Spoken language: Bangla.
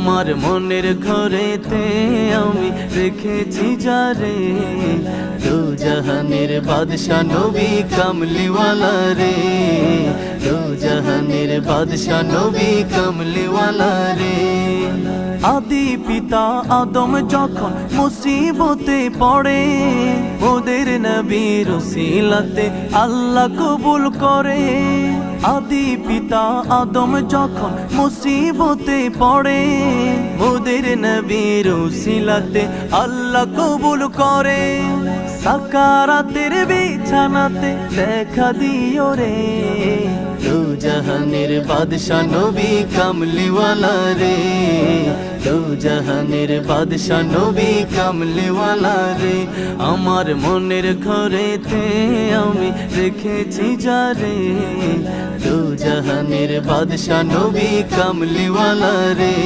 আমার মনের ঘরেতে আমি রেখেছি যারে, দু জাহানের বাদশা নবী কামলিওয়ালা রে, দু জাহানের বাদশা নবী কামলিওয়ালা রে। আদি পিতা আদম যখন মুসিবতে পড়ে, ওদের নবীর উসিলাতে আল্লাহ কবুল করে। আদি পিতা আদম যখন মুসিবতে পড়ে, ওদের নবীর উসিলাতে আল্লাহ কবুল করে। সাকারাতের বিছানাতে দেখা দিও রে, দু জাহানের বাদশা নবী কামলিওয়ালা রে, দু জাহানের বাদশা নবী কামলিওয়ালা রে। আমার মনের ঘরেতে আমি রেখেছি যারে, দু জাহানের বাদশা নবী কামলিওয়ালা রে।